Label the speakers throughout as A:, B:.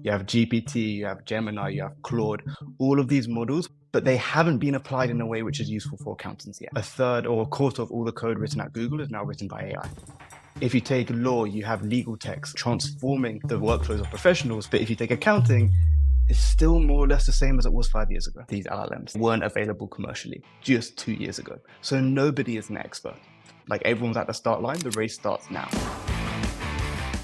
A: You have GPT, you have Gemini, you have Claude, all of these models, but they haven't been applied in a way which is useful for accountants yet. A third or a quarter of all the code written at Google is now written by AI. If you take law, you have legal text transforming the workflows of professionals, but if you take accounting, it's still more or less the same as it was 5 years ago. These LLMs weren't available commercially just 2 years ago. So nobody is an expert. Like everyone's at the start line, the race starts now.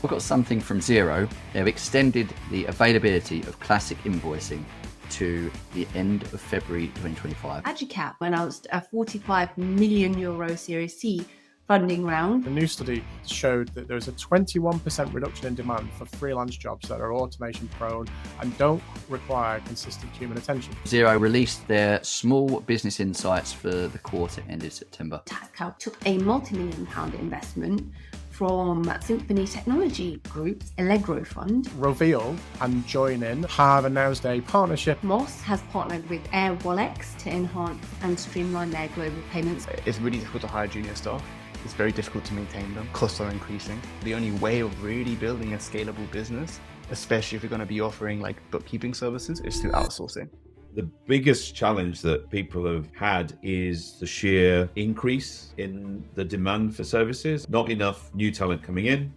B: We've got something from Xero. They've extended the availability of classic invoicing to the end of February 2025.
C: Agicap announced a €45 million Series C funding round.
D: A new study showed that there's a 21% reduction in demand for freelance jobs that are automation prone and don't require consistent human attention.
B: Xero released their small business insights for the quarter ended September.
C: TaxCalc took a multi-million-pound investment from Symphony Technology Group's Allegro fund.
D: Roveel and Joiin have announced a partnership.
C: Moss has partnered with Airwallex to enhance and streamline their global payments.
A: It's really difficult to hire junior staff. It's very difficult to maintain them. Costs are increasing. The only way of really building a scalable business, especially if you're going to be offering like bookkeeping services, is through outsourcing.
E: The biggest challenge that people have had is the sheer increase in the demand for services. Not enough new talent coming in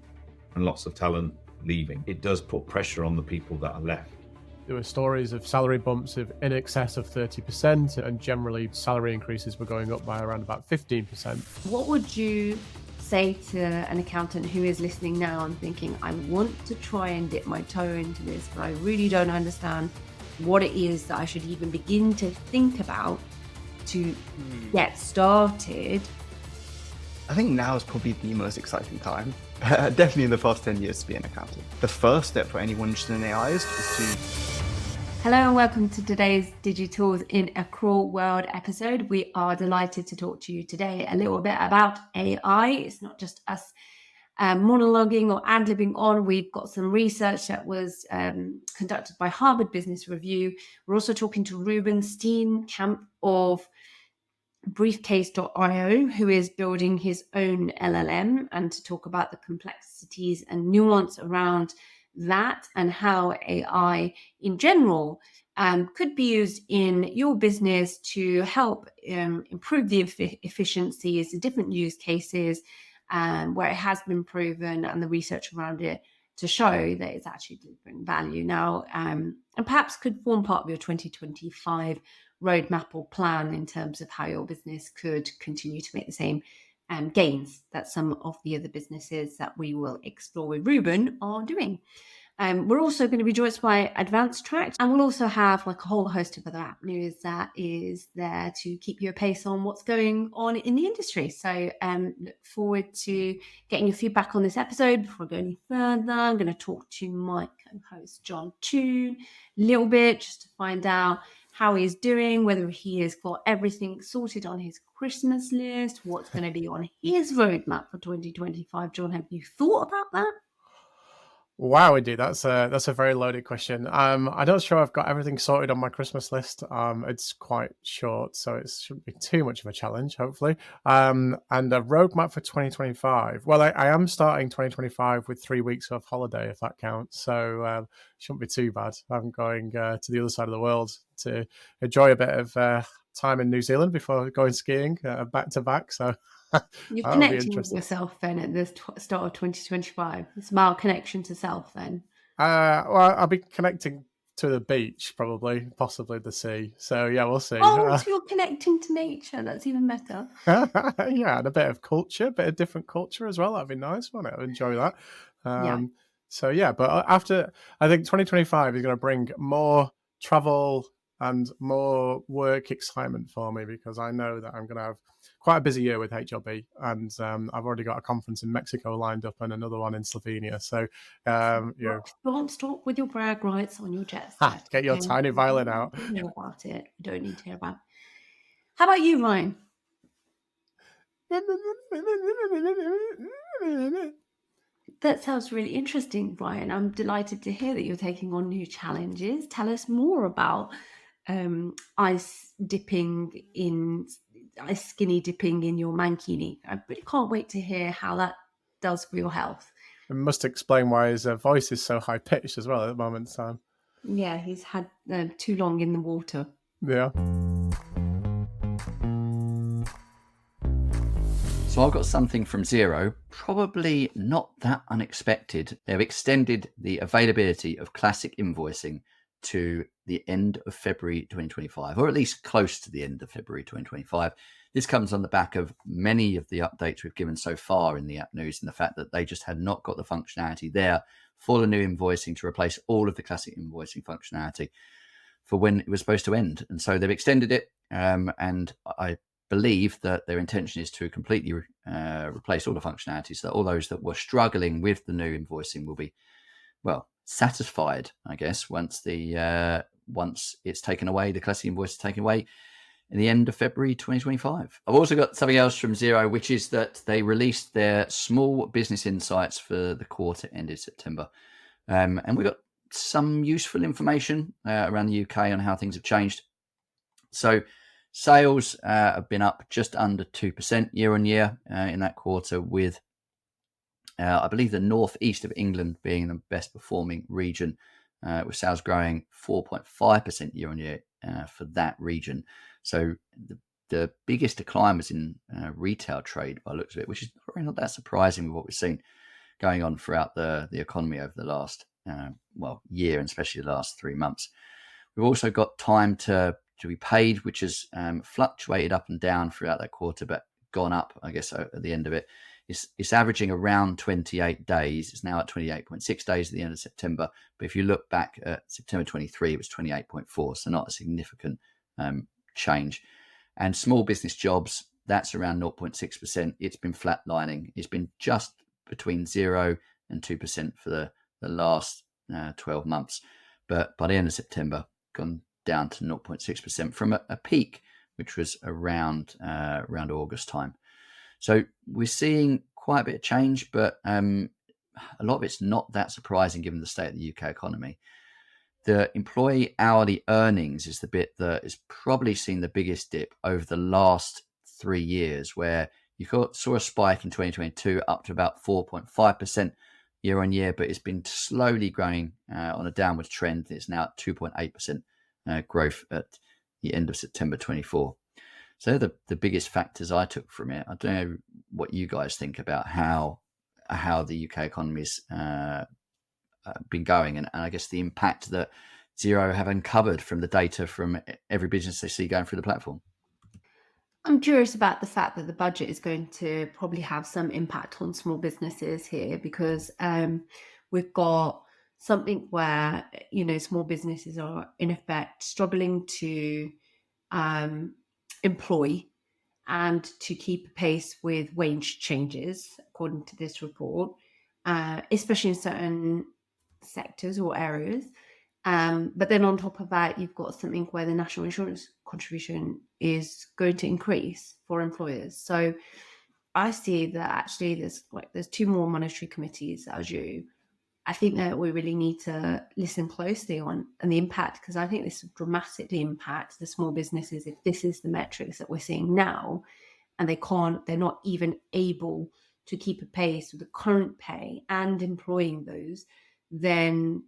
E: and lots of talent leaving. It does put pressure on the people that are left.
D: There were stories of salary bumps of in excess of 30%, and generally salary increases were going up by around about 15%.
C: What would you say to an accountant who is listening now and thinking, I want to try and dip my toe into this, but I really don't understand what it is that I should even begin to think about to get started?
A: I think now is probably the most exciting time, definitely in the past 10 years, to be an accountant. The first step for anyone interested in AI is to...
C: Hello and welcome to today's Digi-Tools in Accrual World episode. We are delighted to talk to you today a little bit about AI. It's not just us monologuing or ad-libbing on. We've got some research that was conducted by Harvard Business Review. We're also talking to Ruben Steenkamp of Briefcase.io, who is building his own LLM, and to talk about the complexities and nuance around that and how AI in general could be used in your business to help improve the efficiencies, the different use cases, where it has been proven and the research around it to show that it's actually delivering value now, and perhaps could form part of your 2025 roadmap or plan in terms of how your business could continue to make the same gains that some of the other businesses that we will explore with Ruben are doing. We're also going to be joined by AdvanceTrack, and we'll also have like a whole host of other app news that is there to keep you apace on what's going on in the industry. So look forward to getting your feedback on this episode. Before I go any further, I'm going to talk to my co-host John Joiin a little bit just to find out how he's doing, whether he has got everything sorted on his Christmas list, what's going to be on his roadmap for 2025. John, have you thought about that?
D: Wow, indeed, that's a very loaded question. I'm not sure I've got everything sorted on my Christmas list. It's quite short, so it shouldn't be too much of a challenge, hopefully. And a roadmap for 2025. Well, I am starting 2025 with 3 weeks of holiday, if that counts. So shouldn't be too bad. I'm going to the other side of the world to enjoy a bit of time in New Zealand before going skiing back to back. So
C: you're connecting with yourself then at the start of 2025. It's my connection to self then.
D: Well, I'll be connecting to the beach, possibly the sea. So yeah, we'll see.
C: Oh, so you're connecting to nature. That's even better.
D: Yeah, and a bit of culture, a bit of different culture as well. That'd be nice, wouldn't it? I'd enjoy that.
C: Yeah.
D: So yeah, but after, I think 2025 is going to bring more travel and more work excitement for me, because I know that I'm going to have quite a busy year with HLB, and I've already got a conference in Mexico lined up and another one in Slovenia. So,
C: Don't stop with your brag rights on your jet
D: set. Get your tiny violin out.
C: Don't know about it. You don't need to hear about it. How about you, Ryan? That sounds really interesting, Ryan. I'm delighted to hear that you're taking on new challenges. Tell us more about ice skinny dipping in your mankini. I really can't wait to hear how that does for your health.
D: It must explain why his voice is so high pitched as well at the moment in time.
C: Yeah, he's had too long in the water.
D: Yeah.
B: So I've got something from Xero, probably not that unexpected. They've extended the availability of classic invoicing to the end of February 2025, or at least close to the end of February 2025. This comes on the back of many of the updates we've given so far in the app news, and the fact that they just had not got the functionality there for the new invoicing to replace all of the classic invoicing functionality for when it was supposed to end. And so they've extended it, and I believe that their intention is to completely replace all the functionality, so that all those that were struggling with the new invoicing will be, well, satisfied, I guess, once it's taken away, the classic invoice is taken away in the end of February 2025. I've also got something else from Xero, which is that they released their small business insights for the quarter ended September. And we got some useful information around the UK on how things have changed. So sales have been up just under 2% year on year in that quarter, with I believe the northeast of England being the best performing region, with sales growing 4.5% year on year for that region. So the biggest decline was in retail trade by the looks of it, which is probably not that surprising with what we've seen going on throughout the economy over the last year, and especially the last 3 months. We've also got time to be paid, which has fluctuated up and down throughout that quarter, but gone up, I guess, at the end of it. It's averaging around 28 days. It's now at 28.6 days at the end of September. But if you look back at September 23, it was 28.4, so not a significant change. And small business jobs, that's around 0.6%. It's been flatlining. It's been just between 0 and 2% for the last 12 months. But by the end of September, gone down to 0.6% from a peak, which was around August time. So we're seeing quite a bit of change, but a lot of it's not that surprising given the state of the UK economy. The employee hourly earnings is the bit that has probably seen the biggest dip over the last 3 years, where you saw a spike in 2022 up to about 4.5% year on year, but it's been slowly growing on a downward trend. It's now at 2.8% growth at the end of September 24. So they're the biggest factors I took from it. I don't know what you guys think about how the UK economy's been going, and I guess the impact that Xero have uncovered from the data from every business they see going through the platform.
C: I'm curious about the fact that the budget is going to probably have some impact on small businesses here, because we've got something where, small businesses are in effect struggling to employ and to keep pace with wage changes, according to this report, especially in certain sectors or areas. But then on top of that, you've got something where the national insurance contribution is going to increase for employers. So I see that actually there's 2 more monetary committees that are due. I think that we really need to listen closely on the impact, because I think this will dramatically impact the small businesses if this is the metrics that we're seeing now, and they're not even able to keep a pace with the current pay and employing those. Then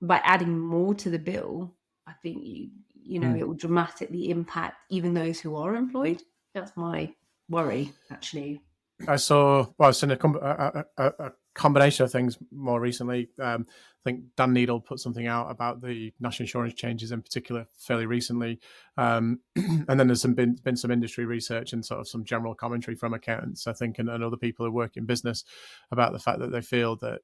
C: by adding more to the bill, I think it will dramatically impact even those who are employed. That's my worry, actually.
D: I've seen a combination of things more recently. I think Dan Needle put something out about the national insurance changes in particular fairly recently. And then there's been some industry research and sort of some general commentary from accountants, I think, and other people who work in business about the fact that they feel that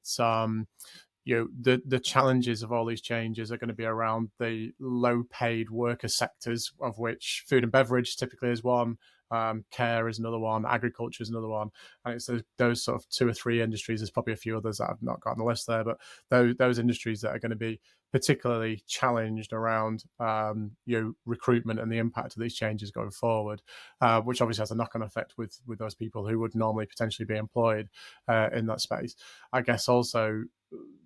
D: the challenges of all these changes are going to be around the low-paid worker sectors, of which food and beverage typically is one, care is another one, agriculture is another one, and it's those sort of 2 or 3 industries. There's probably a few others that I've not got on the list there, but those industries that are going to be particularly challenged around recruitment and the impact of these changes going forward, which obviously has a knock-on effect with those people who would normally potentially be employed in that space. I guess also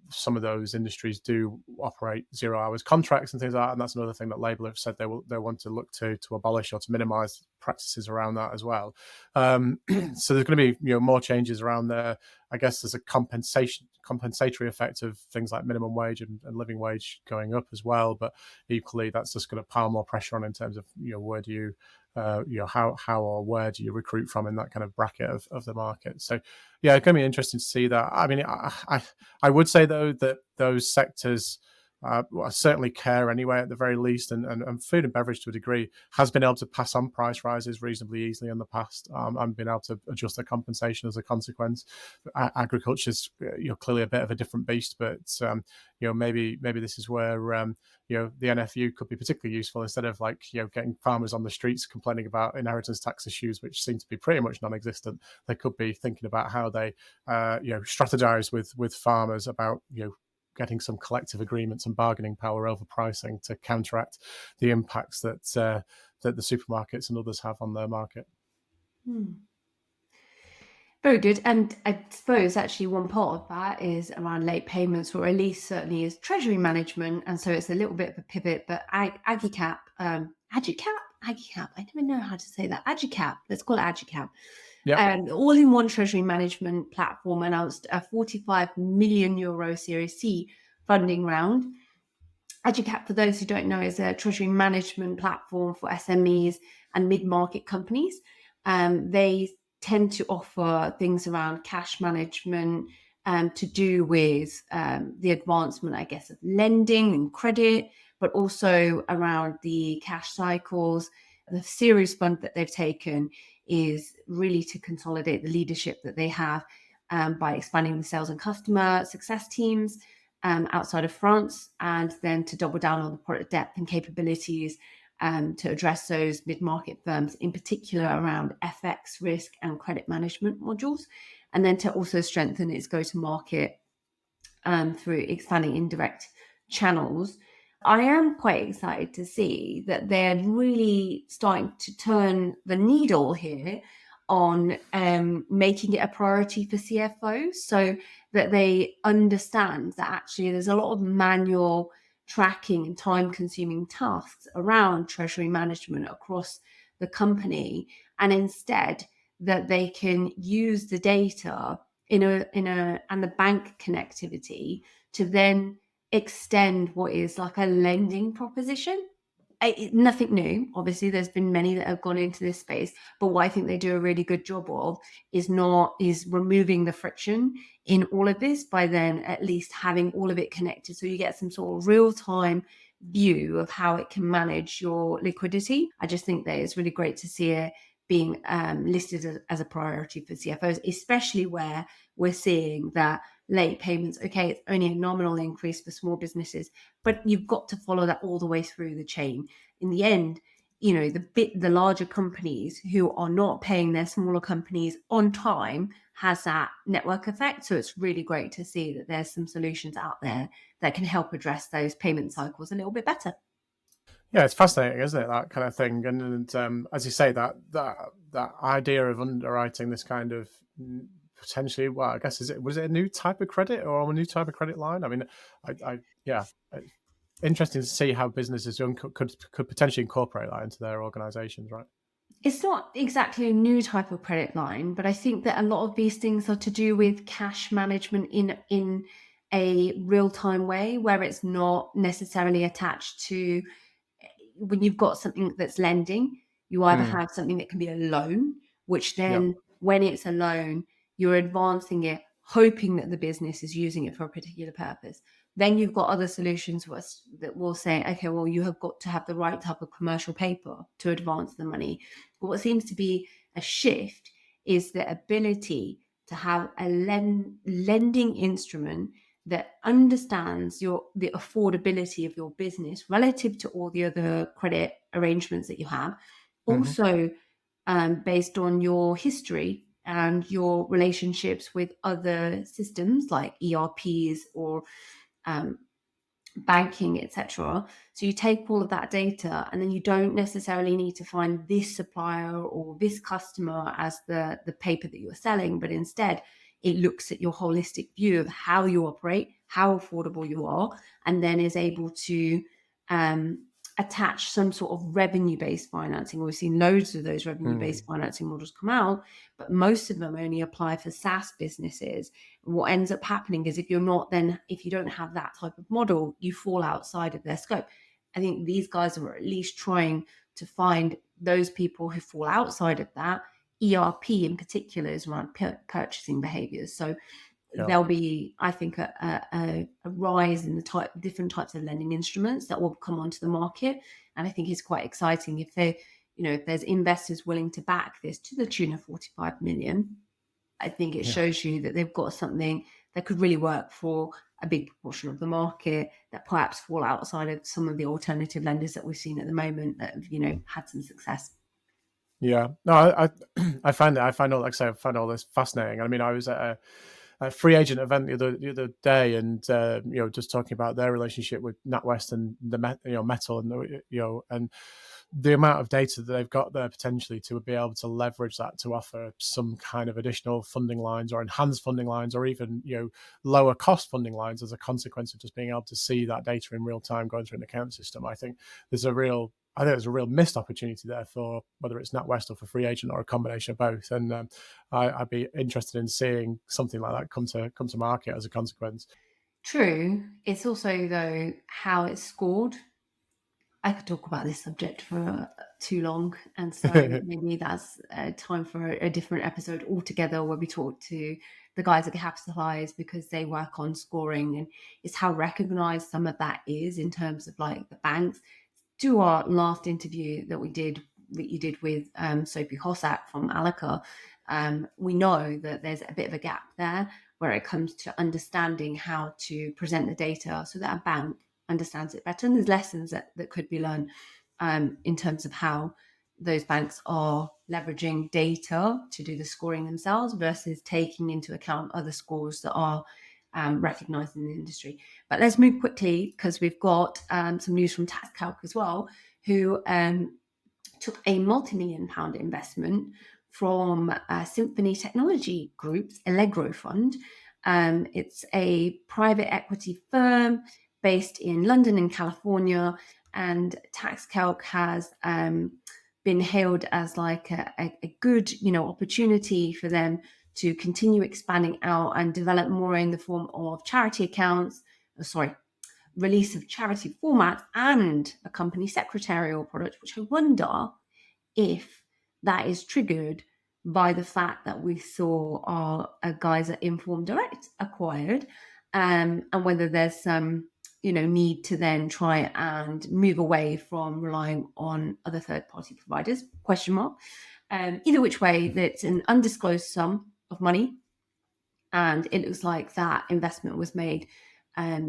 D: some of those industries do operate 0 hours contracts and things like that, and that's another thing that Labour have said they want to look to abolish or to minimise practices around that as well. So there's going to be more changes around there. I guess there's a compensatory effect of things like minimum wage and living wage going up as well, but equally that's just going to pile more pressure on in terms of where do you how or where do you recruit from in that kind of bracket of the market. So yeah, it's going to be interesting to see that. I mean, I would say though that those sectors certainly care anyway at the very least, and food and beverage to a degree has been able to pass on price rises reasonably easily in the past, and been able to adjust their compensation as a consequence. Agriculture's clearly a bit of a different beast, but maybe this is where the NFU could be particularly useful, instead of getting farmers on the streets complaining about inheritance tax issues, which seem to be pretty much non-existent. They could be thinking about how they strategize with farmers about getting some collective agreements and bargaining power over pricing to counteract the impacts that the supermarkets and others have on their market.
C: Very good. And I suppose actually one part of that is around late payments, or at least certainly is treasury management. And so it's a little bit of a pivot, but Agicap, I never know how to say that. Agicap, let's call it Agicap. All-in-one treasury management platform announced a 45 million euro Series C funding round. Agicap, for those who don't know, is a treasury management platform for SMEs and mid-market companies. They tend to offer things around cash management to do with the advancement, I guess, of lending and credit, but also around the cash cycles. The series fund that they've taken is really to consolidate the leadership that they have by expanding the sales and customer success teams outside of France, and then to double down on the product depth and capabilities to address those mid-market firms, in particular around FX risk and credit management modules, and then to also strengthen its go-to-market through expanding indirect channels. I am quite excited to see that they're really starting to turn the needle here on making it a priority for CFOs, so that they understand that actually there's a lot of manual tracking and time-consuming tasks around treasury management across the company, and instead that they can use the data and the bank connectivity to then extend what is like a lending proposition. Nothing new. Obviously, there's been many that have gone into this space, but what I think they do a really good job of is removing the friction in all of this by then at least having all of it connected, so you get some sort of real-time view of how it can manage your liquidity. I just think that it's really great to see it being listed as a priority for CFOs, especially where we're seeing that late payments, okay, it's only a nominal increase for small businesses, but you've got to follow that all the way through the chain. In the end, the larger companies who are not paying their smaller companies on time has that network effect. So it's really great to see that there's some solutions out there that can help address those payment cycles a little bit better.
D: Yeah, it's fascinating, isn't it, that kind of thing? And as you say, that idea of underwriting this kind of potentially, well, I guess was it a new type of credit or a new type of credit line? I mean, interesting to see how businesses could potentially incorporate that into their organizations, right?
C: It's not exactly a new type of credit line, but I think that a lot of these things are to do with cash management in a real-time way, where it's not necessarily attached to, when you've got something that's lending, you either have something that can be a loan, which then when it's a loan, you're advancing it, hoping that the business is using it for a particular purpose. Then you've got other solutions that will say, okay, well, you have got to have the right type of commercial paper to advance the money. But what seems to be a shift is the ability to have a lending instrument that understands the affordability of your business relative to all the other credit arrangements that you have. Also, based on your history and your relationships with other systems like ERPs or banking, etc. So you take all of that data, and then you don't necessarily need to find this supplier or this customer as the paper that you're selling, but instead it looks at your holistic view of how you operate, how affordable you are, and then is able to attach some sort of revenue-based financing. We've seen loads of those revenue-based financing models come out, but most of them only apply for SaaS businesses. What ends up happening is if you don't have that type of model, you fall outside of their scope. I think these guys are at least trying to find those people who fall outside of that. ERP in particular is around purchasing behaviors. So there'll be, I think, a rise in the different types of lending instruments that will come onto the market. And I think it's quite exciting if there's investors willing to back this to the tune of 45 million. I think it shows you that they've got something that could really work for a big portion of the market that perhaps fall outside of some of the alternative lenders that we've seen at the moment that have, had some success.
D: Yeah, no, I find all this fascinating. I mean, I was at a free agent event the other day, and just talking about their relationship with NatWest and the metal, and and the amount of data that they've got there potentially to be able to leverage that to offer some kind of additional funding lines or enhanced funding lines, or even lower cost funding lines as a consequence of just being able to see that data in real time going through an account system. I think there's a real missed opportunity there for whether it's NatWest or for free agent or a combination of both. And I'd be interested in seeing something like that come to market as a consequence.
C: True. It's also, though, how it's scored. I could talk about this subject for too long, and so maybe that's time for a different episode altogether, where we talk to the guys at Capitalize, because they work on scoring, and it's how recognized some of that is in terms of like the banks. To our last interview that you did with Sophie Hossack from Alica, we know that there's a bit of a gap there where it comes to understanding how to present the data so that a bank understands it better. And there's lessons that could be learned in terms of how those banks are leveraging data to do the scoring themselves versus taking into account other scores that are recognized in the industry. But let's move quickly, because we've got some news from TaxCalc as well, who took a multi-million pound investment from Symphony Technology Group's Allegro Fund. It's a private equity firm based in London and California, and TaxCalc has been hailed as like a good opportunity for them to continue expanding out and develop more in the form of charity accounts, release of charity formats, and a company secretarial product, which I wonder if that is triggered by the fact that we saw our guys at Inform Direct acquired, and whether there's some need to then try and move away from relying on other third-party providers, ? Either which way, that's an undisclosed sum of money, and it looks like that investment was made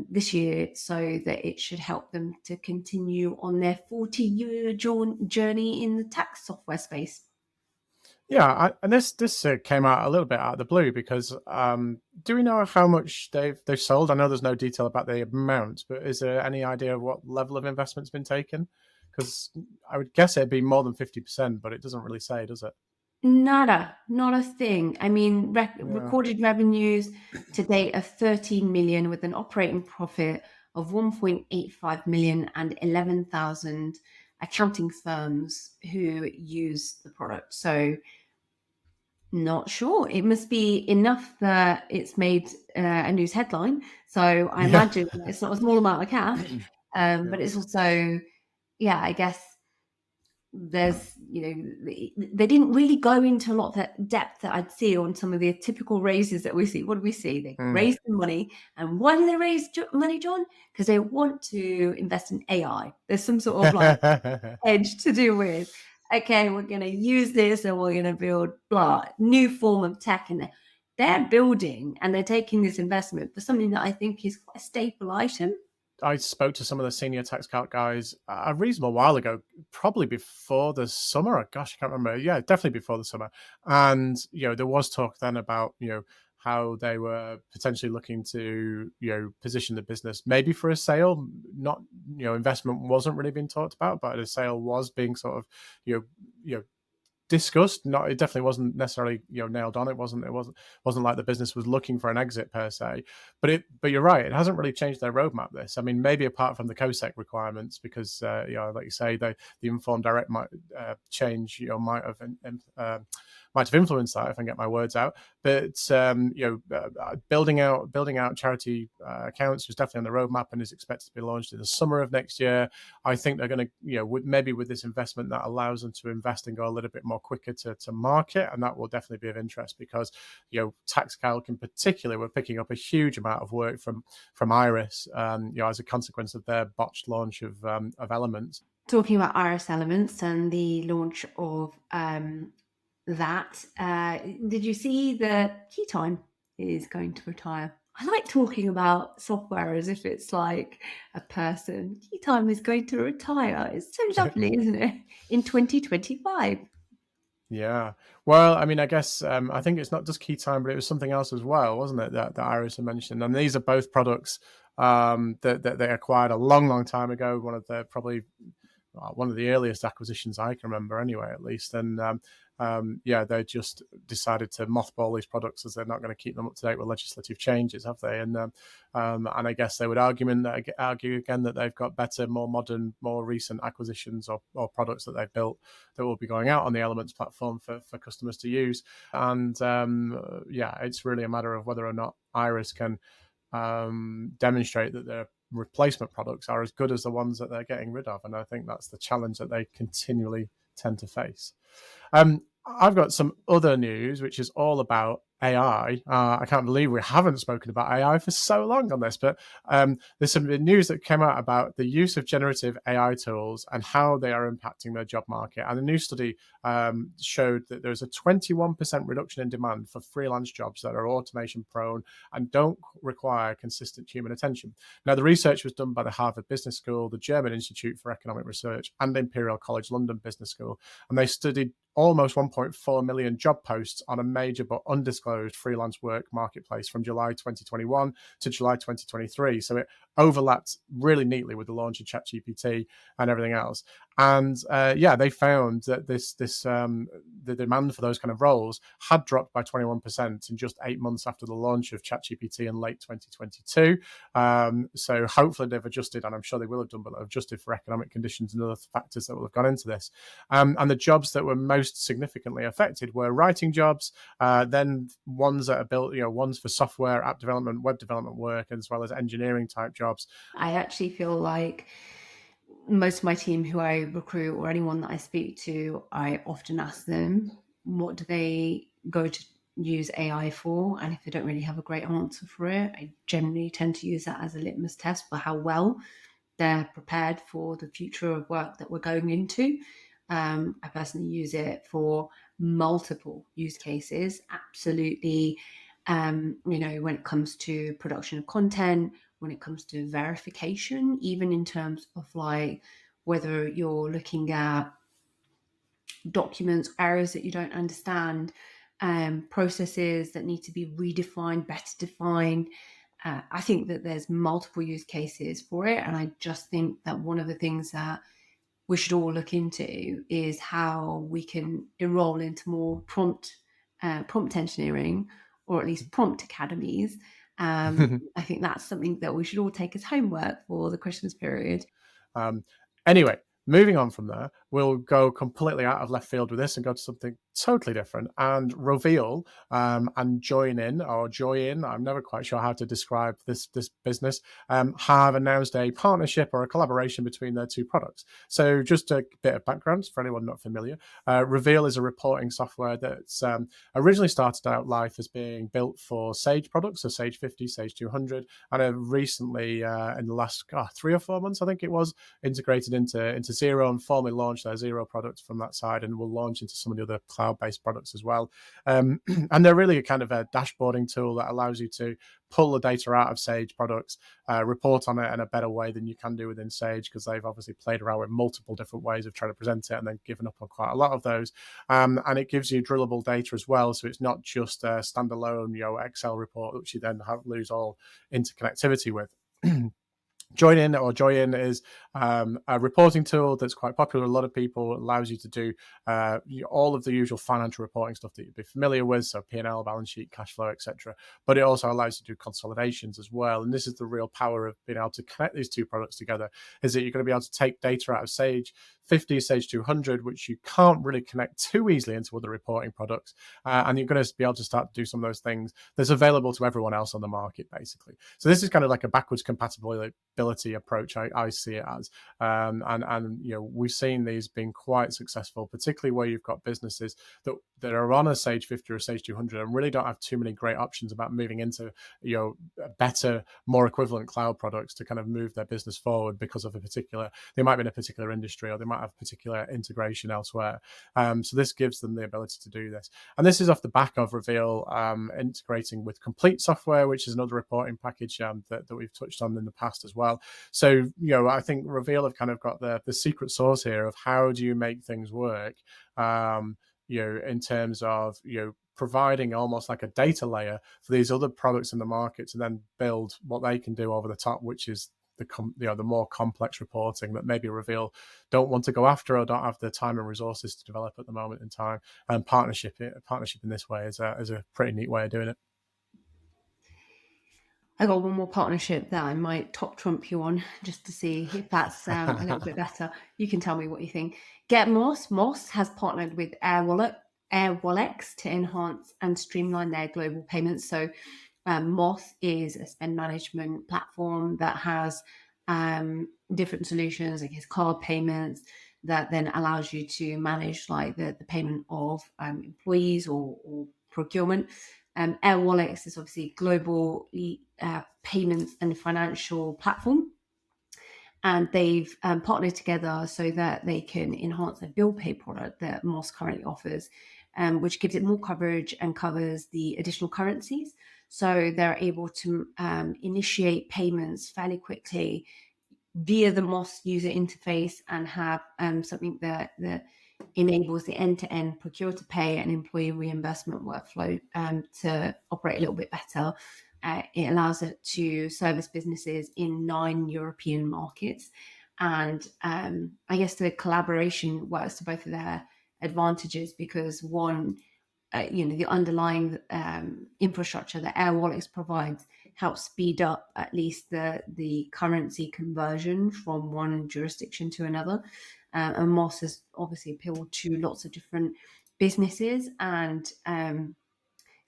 C: this year so that it should help them to continue on their 40-year journey in the tax software space.
D: Yeah, and this came out a little bit out of the blue, because do we know how much they've sold? I know there's no detail about the amount, but is there any idea of what level of investment's been taken? Because I would guess it'd be more than 50%, but it doesn't really say, does it?
C: Nada, not a thing. I mean, recorded revenues to date of 13 million, with an operating profit of 1.85 million and 11,000 accounting firms who use the product. So not sure. It must be enough that it's made a news headline. So I imagine it's not a small amount of cash, but it's also, I guess there's, they didn't really go into a lot of that depth that I'd see on some of the typical raises that we see. What do we see? They raise the money. And why do they raise money, John? Because they want to invest in AI. There's some sort of like edge to do with, okay, we're going to use this and we're going to build new form of tech. And they're building and they're taking this investment for something that I think is quite a staple item.
D: I spoke to some of the senior TaxCalc guys a reasonable while ago, probably before the summer. Gosh, I can't remember. Yeah, definitely before the summer. And, there was talk then about, how they were potentially looking to, position the business maybe for a sale. Not, investment wasn't really being talked about, but a sale was being sort of, discussed. Not, it definitely wasn't necessarily nailed on. It wasn't like the business was looking for an exit per se. But you're right. It hasn't really changed their roadmap. This, I mean, maybe apart from the COSEC requirements, because like you say, the Inform Direct might change. Might have influenced that, if I can get my words out. But building out charity accounts was definitely on the roadmap and is expected to be launched in the summer of next year. I think they're going to, maybe with this investment, that allows them to invest and go a little bit more quicker to market, and that will definitely be of interest because TaxCalc in particular were picking up a huge amount of work from Iris, as a consequence of their botched launch of Elements.
C: Talking about Iris Elements and the launch of that, did you see that Keytime is going to retire? I like talking about software as if it's like a person. Keytime is going to retire. It's so lovely, isn't it? In 2025.
D: Yeah. Well, I mean, I guess I think it's not just Keytime, but it was something else as well, wasn't it, that Iris had mentioned? And these are both products that they acquired a long, long time ago. One of the earliest acquisitions I can remember, anyway, at least. And they just decided to mothball these products as they're not going to keep them up to date with legislative changes, have they? And I guess they would argue again that they've got better, more modern, more recent acquisitions or products that they've built that will be going out on the Elements platform for customers to use. And it's really a matter of whether or not Iris can demonstrate that their replacement products are as good as the ones that they're getting rid of. And I think that's the challenge that they continually tend to face. I've got some other news, which is all about AI. I can't believe we haven't spoken about AI for so long on this, but there's some news that came out about the use of generative AI tools and how they are impacting their job market. And a new study showed that there's a 21% reduction in demand for freelance jobs that are automation prone and don't require consistent human attention. Now, the research was done by the Harvard Business School, the German Institute for Economic Research, and Imperial College London Business School. And they studied almost 1.4 million job posts on a major but undisclosed freelance work marketplace from July 2021 to July 2023. So it overlapped really neatly with the launch of ChatGPT and everything else. And they found that the demand for those kind of roles had dropped by 21% in just 8 months after the launch of ChatGPT in late 2022. So hopefully they've adjusted, and I'm sure they will have done, but they've adjusted for economic conditions and other factors that will have gone into this. And the jobs that were most significantly affected were writing jobs, then ones that are built, ones for software, app development, web development work, as well as engineering type jobs.
C: I actually feel like most of my team who I recruit or anyone that I speak to, I often ask them, what do they go to use AI for? And if they don't really have a great answer for it, I generally tend to use that as a litmus test for how well they're prepared for the future of work that we're going into. I personally use it for multiple use cases. Absolutely. When it comes to production of content, when it comes to verification, even in terms of like whether you're looking at documents, areas that you don't understand, processes that need to be redefined, better defined. I think that there's multiple use cases for it. And I just think that one of the things that we should all look into is how we can enroll into more prompt engineering, or at least prompt academies. I think that's something that we should all take as homework for the Christmas period.
D: Anyway, moving on from there, we'll go completely out of left field with this and go to something totally different. And Roveel and Joiin, I'm never quite sure how to describe this business, have announced a partnership or a collaboration between their two products. So just a bit of background for anyone not familiar. Roveel is a reporting software that's originally started out life as being built for Sage products, so Sage 50, Sage 200, and have recently, in the last 3 or 4 months, I think it was, integrated into Xero and formally launched their Xero products from that side, and will launch into some of the other cloud-based products as well. And they're really a kind of a dashboarding tool that allows you to pull the data out of Sage products, report on it in a better way than you can do within Sage, because they've obviously played around with multiple different ways of trying to present it and then given up on quite a lot of those. And it gives you drillable data as well, so it's not just a standalone Excel report which you then lose all interconnectivity with. Joiin is a reporting tool that's quite popular. A lot of people allows you to do all of the usual financial reporting stuff that you'd be familiar with, so P&L, balance sheet, cash flow, etc. But it also allows you to do consolidations as well. And this is the real power of being able to connect these two products together, is that you're going to be able to take data out of Sage 50, Sage 200, which you can't really connect too easily into other reporting products. And you're going to be able to start to do some of those things that's available to everyone else on the market, basically. So this is kind of like a backwards compatibility approach, I see it as. And we've seen these being quite successful, particularly where you've got businesses that are on a Sage 50 or a Sage 200 and really don't have too many great options about moving into better, more equivalent cloud products to kind of move their business forward because of they might be in a particular industry, or they might have particular integration elsewhere. So this gives them the ability to do this. And this is off the back of Roveel integrating with Complete Software, which is another reporting package that we've touched on in the past as well. So, I think Roveel have kind of got the secret sauce here of how do you make things work, in terms of, providing almost like a data layer for these other products in the market to then build what they can do over the top, which is the more complex reporting that maybe Roveel don't want to go after or don't have the time and resources to develop at the moment in time. And partnership in this way is a pretty neat way of doing it.
C: I got one more partnership that I might top trump you on, just to see if that's a little bit better. You can tell me what you think. Get Moss. Moss has partnered with Airwallex to enhance and streamline their global payments. So Moss is a spend management platform that has different solutions, I guess card payments, that then allows you to manage like the payment of employees or procurement. Airwallex is obviously global payments and financial platform, and they've partnered together so that they can enhance their bill pay product that Moss currently offers, which gives it more coverage and covers the additional currencies. So they're able to initiate payments fairly quickly via the Moss user interface and have something that enables the end-to-end procure to pay and employee reimbursement workflow to operate a little bit better. It allows it to service businesses in 9 European markets. And I guess the collaboration works to both of their advantages, because one, the underlying infrastructure that Airwallex provides helps speed up at least the currency conversion from one jurisdiction to another. And Moss has obviously appealed to lots of different businesses. And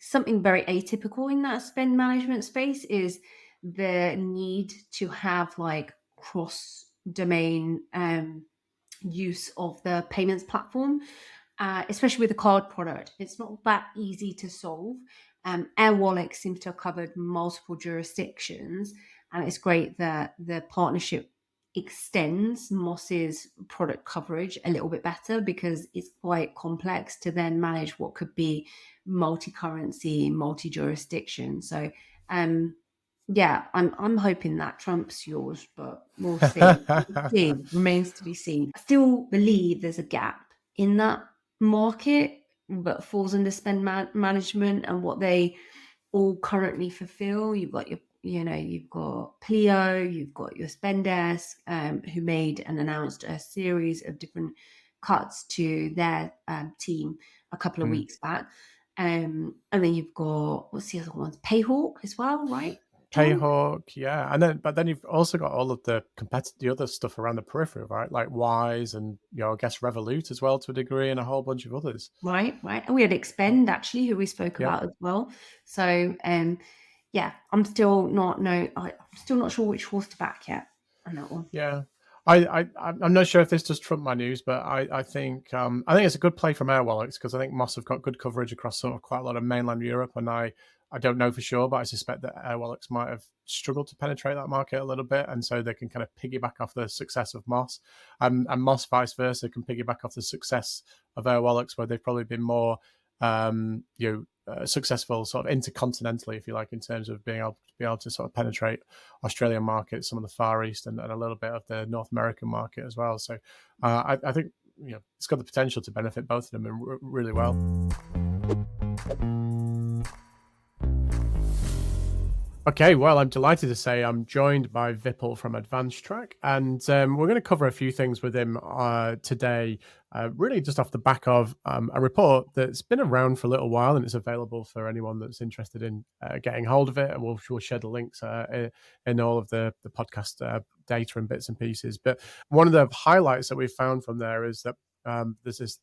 C: something very atypical in that spend management space is the need to have like cross-domain use of the payments platform. Especially with the card product, it's not that easy to solve. Airwallex seems to have covered multiple jurisdictions, and it's great that the partnership extends Moss's product coverage a little bit better, because it's quite complex to then manage what could be multi-currency, multi-jurisdiction. So I'm hoping that trumps yours, but we'll see. Remains to be seen. I still believe there's a gap in that market, but falls under spend management and what they all currently fulfill. You've got you've got Pleo, you've got your Spendesk, who made and announced a series of different cuts to their team a couple of weeks back. And then you've got, what's the other ones? Payhawk as well, right?
D: Payhawk, yeah, but then you've also got all of the other stuff around the periphery, right? Like Wise and I guess Revolut as well to a degree, and a whole bunch of others.
C: Right. And we had Expend actually, who we spoke about as well. So I'm still not sure which horse to back yet on that one.
D: Yeah. I'm not sure if this does trump my news, but I think it's a good play from Airwallex, because I think Moss have got good coverage across sort of quite a lot of mainland Europe, and I don't know for sure, but I suspect that Airwallex might have struggled to penetrate that market a little bit, and so they can kind of piggyback off the success of Moss, and Moss vice versa can piggyback off the success of Airwallex, where they've probably been more successful sort of intercontinentally, if you like, in terms of being able to sort of penetrate Australian markets, some of the Far East, and a little bit of the North American market as well. So I think it's got the potential to benefit both of them really well. Okay, well, I'm delighted to say I'm joined by Vipul from AdvanceTrack, and we're going to cover a few things with him today, really just off the back of a report that's been around for a little while, and it's available for anyone that's interested in getting hold of it, and we'll share the links in all of the podcast data and bits and pieces. But one of the highlights that we've found from there is that there's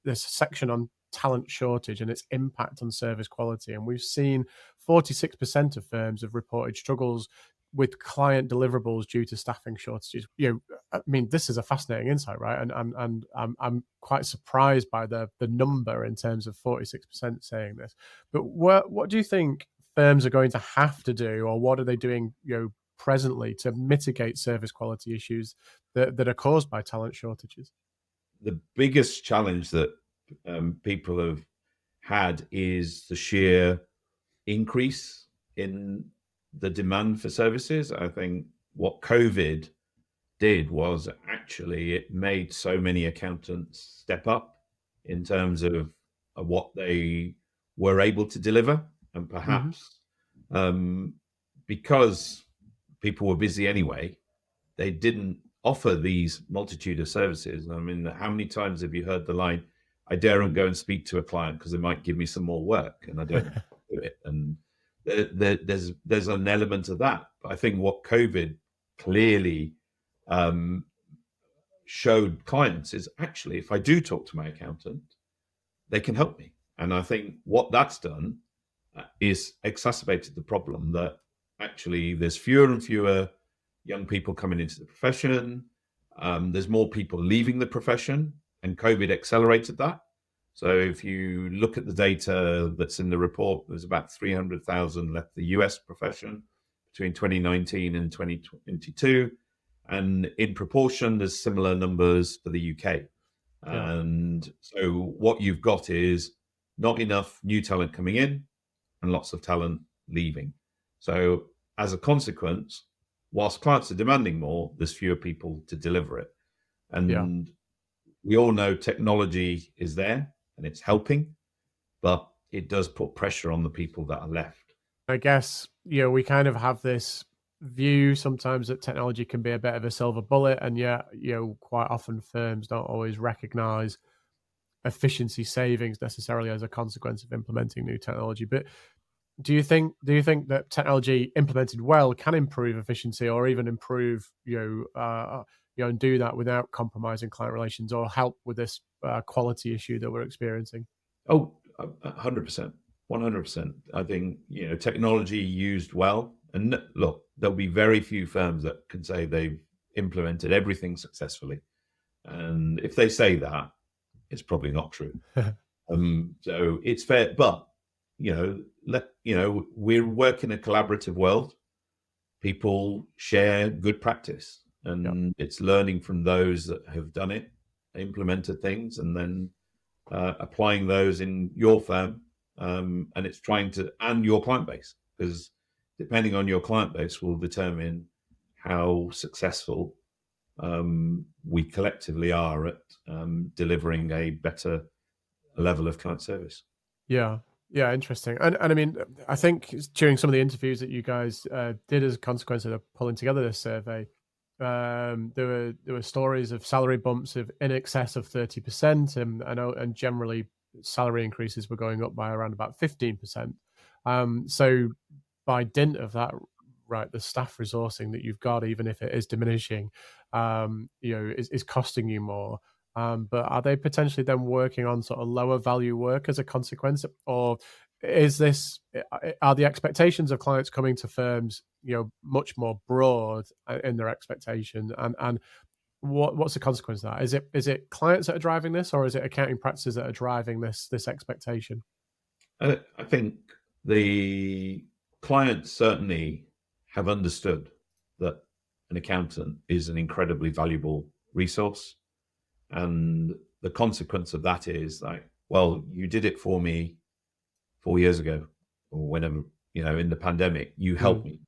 D: this section on talent shortage and its impact on service quality, and we've seen 46% of firms have reported struggles with client deliverables due to staffing shortages. I mean, this is a fascinating insight, right? And I'm quite surprised by the number in terms of 46% saying this. But what do you think firms are going to have to do, or what are they doing, presently to mitigate service quality issues that are caused by talent shortages?
E: The biggest challenge that people have had is the sheer increase in the demand for services. I think what COVID did was actually it made so many accountants step up in terms of what they were able to deliver, and perhaps because people were busy anyway, they didn't offer these multitude of services. I mean, how many times have you heard the line, I daren't go and speak to a client because they might give me some more work, and I don't do it. And there's an element of that. But I think what COVID clearly showed clients is actually, if I do talk to my accountant, they can help me. And I think what that's done is exacerbated the problem that actually there's fewer and fewer young people coming into the profession. There's more people leaving the profession, and COVID accelerated that. So if you look at the data that's in the report, there's about 300,000 left the US profession between 2019 and 2022. And in proportion, there's similar numbers for the UK.
D: Yeah.
E: And so what you've got is not enough new talent coming in and lots of talent leaving. So as a consequence, whilst clients are demanding more, there's fewer people to deliver it. And we all know technology is there and it's helping, but it does put pressure on the people that are left.
D: I guess, we kind of have this view sometimes that technology can be a bit of a silver bullet, and yet, quite often firms don't always recognize efficiency savings necessarily as a consequence of implementing new technology. But do you think that technology implemented well can improve efficiency, or even improve, and do that without compromising client relations, or help with this quality issue that we're experiencing?
E: Oh, 100%, 100%. I think, technology used well, and look, there'll be very few firms that can say they've implemented everything successfully. And if they say that, it's probably not true. So it's fair, but we're working in a collaborative world. People share good practice, and it's learning from those that have done it, implemented things, and then applying those in your firm, and it's trying to, and your client base, because depending on your client base will determine how successful we collectively are at delivering a better level of client service.
D: Yeah, interesting. And I mean, I think during some of the interviews that you guys did as a consequence of pulling together this survey, there were stories of salary bumps of in excess of 30%, and generally salary increases were going up by around about 15%. So by dint of that, right, the staff resourcing that you've got, even if it is diminishing, is costing you more. But are they potentially then working on sort of lower value work as a consequence, or are the expectations of clients coming to firms, much more broad in their expectation, and what's the consequence of that? Is it clients that are driving this, or is it accounting practices that are driving this expectation?
E: I think the clients certainly have understood that an accountant is an incredibly valuable resource. And the consequence of that is like, well, you did it for me 4 years ago, or whenever, in the pandemic, you helped me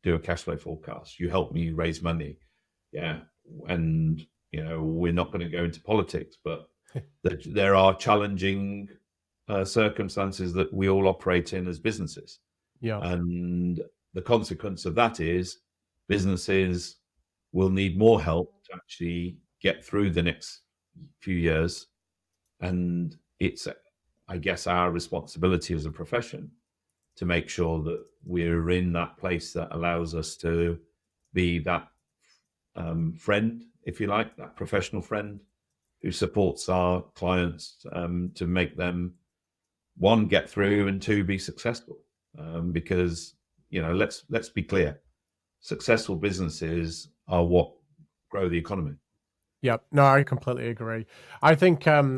E: do a cash flow forecast. You helped me raise money. Yeah. And, we're not going to go into politics, but there are challenging circumstances that we all operate in as businesses.
D: Yeah.
E: And the consequence of that is businesses will need more help to actually get through the next few years. And it's, I guess, our responsibility as a profession to make sure that we're in that place that allows us to be that friend, if you like, that professional friend who supports our clients to make them, one, get through, and two, be successful. Because, let's be clear, successful businesses are what grow the economy.
D: Yep. No, I completely agree. I think, I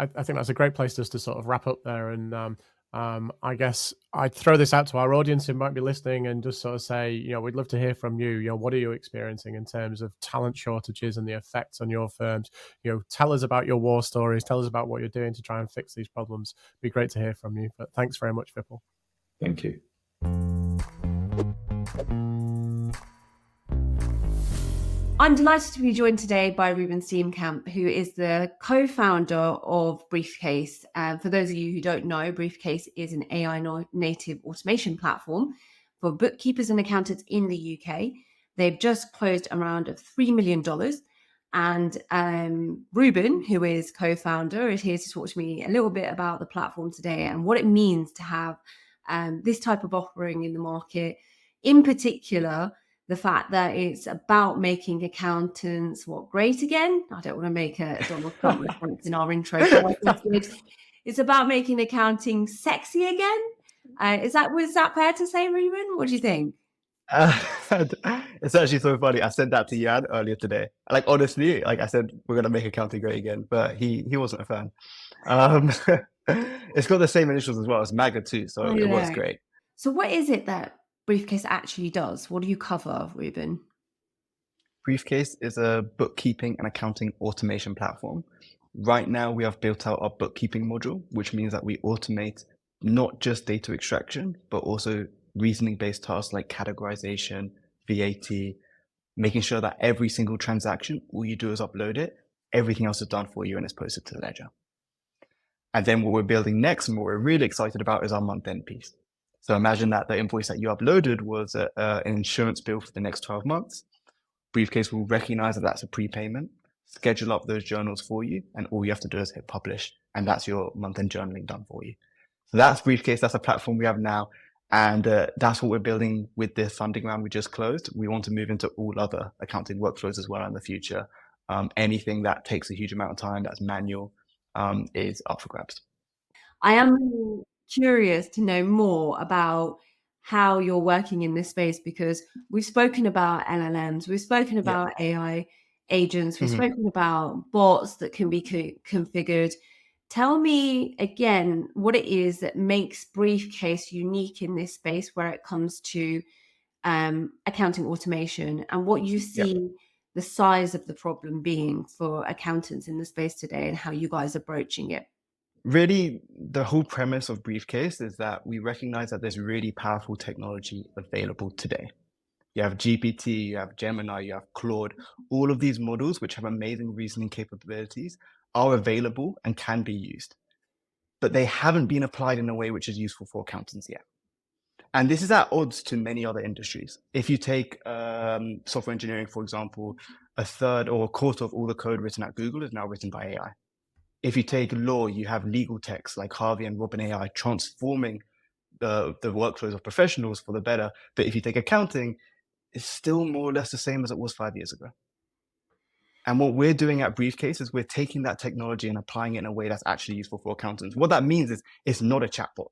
D: think that's a great place just to sort of wrap up there. And I guess I'd throw this out to our audience who might be listening and just sort of say, we'd love to hear from you. What are you experiencing in terms of talent shortages and the effects on your firms? Tell us about your war stories. Tell us about what you're doing to try and fix these problems. It'd be great to hear from you. But thanks very much, Vipul.
E: Thank you.
C: I'm delighted to be joined today by Ruben Steenkamp, who is the co-founder of Briefcase. For those of you who don't know, Briefcase is an AI native automation platform for bookkeepers and accountants in the UK. They've just closed a round of $3 million. And Ruben, who is co-founder, is here to talk to me a little bit about the platform today and what it means to have this type of offering in the market. In particular, the fact that it's about making accountants great again. I don't want to make a Donald Trump reference in our intro. It's about making accounting sexy again. Was that fair to say, Ruben? What do you think?
A: It's actually so funny. I said that to Jan earlier today. Honestly, I said we're gonna make accounting great again, but he wasn't a fan. It's got the same initials as well. It's MAGA too, so it works great.
C: So what is it that Briefcase actually does? What do you cover, Ruben?
A: Briefcase is a bookkeeping and accounting automation platform. Right now, we have built out our bookkeeping module, which means that we automate not just data extraction, but also reasoning-based tasks like categorization, VAT, making sure that every single transaction, all you do is upload it, everything else is done for you and it's posted to the ledger. And then what we're building next and what we're really excited about is our month-end piece. So imagine that the invoice that you uploaded was an insurance bill for the next 12 months. Briefcase will recognize that that's a prepayment, schedule up those journals for you, and all you have to do is hit publish, and that's your month-end journaling done for you. So that's Briefcase. That's a platform we have now, and that's what we're building with the funding round we just closed. We want to move into all other accounting workflows as well in the future. Anything that takes a huge amount of time, that's manual, is up for grabs.
C: I am curious to know more about how you're working in this space, because we've spoken about LLMs, we've spoken about AI agents, we've spoken about bots that can be configured. Tell me again what it is that makes Briefcase unique in this space where it comes to accounting automation, and what you see the size of the problem being for accountants in the space today and how you guys are approaching it.
A: Really, the whole premise of Briefcase is that we recognize that there's really powerful technology available today. You have GPT, you have Gemini, you have Claude. All of these models, which have amazing reasoning capabilities, are available and can be used. But they haven't been applied in a way which is useful for accountants yet. And this is at odds to many other industries. If you take software engineering, for example, a third or a quarter of all the code written at Google is now written by AI. If you take law, you have legal techs like Harvey and Reuben AI transforming the workflows of professionals for the better. But if you take accounting, it's still more or less the same as it was 5 years ago. And what we're doing at Briefcase is we're taking that technology and applying it in a way that's actually useful for accountants. What that means is it's not a chatbot.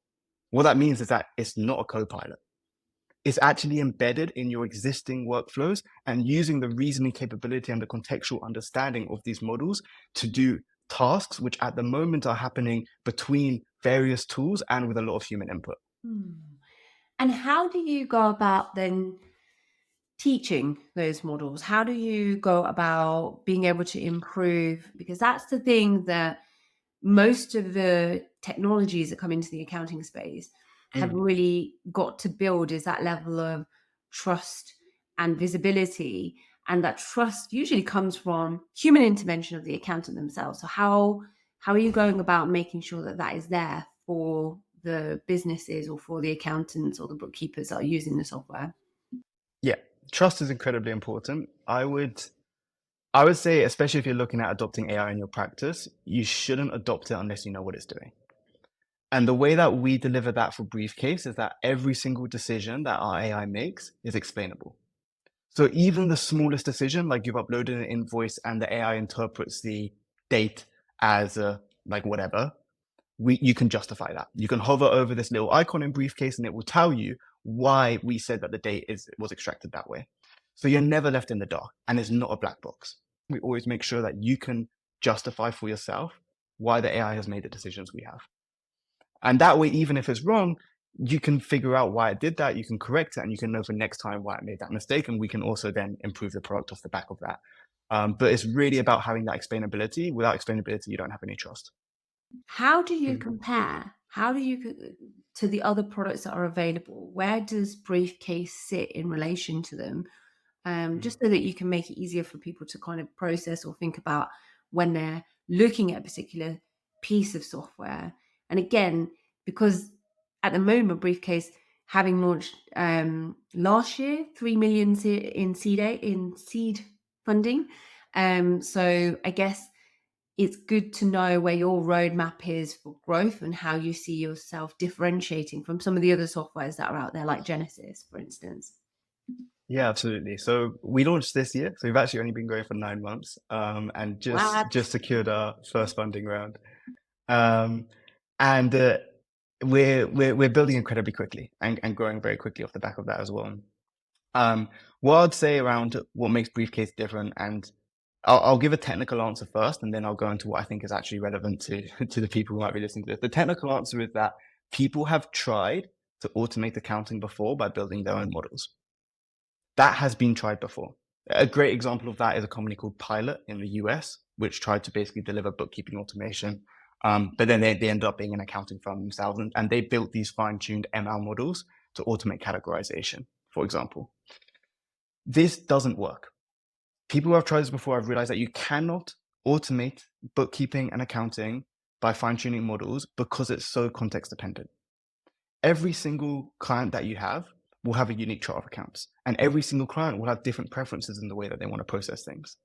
A: What that means is that it's not a co-pilot. It's actually embedded in your existing workflows and using the reasoning capability and the contextual understanding of these models to do tasks which at the moment are happening between various tools and with a lot of human input.
C: And how do you go about then teaching those models? How do you go about being able to improve? Because that's the thing that most of the technologies that come into the accounting space have really got to build, is that level of trust and visibility. And that trust usually comes from human intervention of the accountant themselves. So how are you going about making sure that that is there for the businesses or for the accountants or the bookkeepers that are using the software?
A: Yeah, trust is incredibly important. I would say, especially if you're looking at adopting AI in your practice, you shouldn't adopt it unless you know what it's doing. And the way that we deliver that for Briefcase is that every single decision that our AI makes is explainable. So even the smallest decision, like you've uploaded an invoice and the AI interprets the date as like whatever, you can justify that. You can hover over this little icon in Briefcase and it will tell you why we said that the date was extracted that way. So you're never left in the dark, and it's not a black box. We always make sure that you can justify for yourself why the AI has made the decisions we have. And that way, even if it's wrong, you can figure out why it did that, you can correct it, and you can know for next time why it made that mistake. And we can also then improve the product off the back of that. But it's really about having that explainability. Without explainability, you don't have any trust.
C: How do you compare? How do you to the other products that are available? Where does Briefcase sit in relation to them? Just so that you can make it easier for people to kind of process or think about when they're looking at a particular piece of software. And again, because at the moment, Briefcase, having launched last year, 3 million in seed funding. So I guess it's good to know where your roadmap is for growth and how you see yourself differentiating from some of the other softwares that are out there, like Genesis, for instance.
A: Yeah, absolutely. So we launched this year. So we've actually only been going for 9 months, and just secured our first funding round. And we're building incredibly quickly and growing very quickly off the back of that as well. What I'd say around what makes Briefcase different, and I'll give a technical answer first, and then I'll go into what I think is actually relevant to the people who might be listening to this. The technical answer is that people have tried to automate accounting before by building their own models. That has been tried before. A great example of that is a company called Pilot in the US, which tried to basically deliver bookkeeping automation. But then they ended up being an accounting firm themselves, and they built these fine-tuned ML models to automate categorization, for example. This doesn't work. People who have tried this before have realized that you cannot automate bookkeeping and accounting by fine-tuning models because it's so context dependent. Every single client that you have will have a unique chart of accounts, and every single client will have different preferences in the way that they want to process things.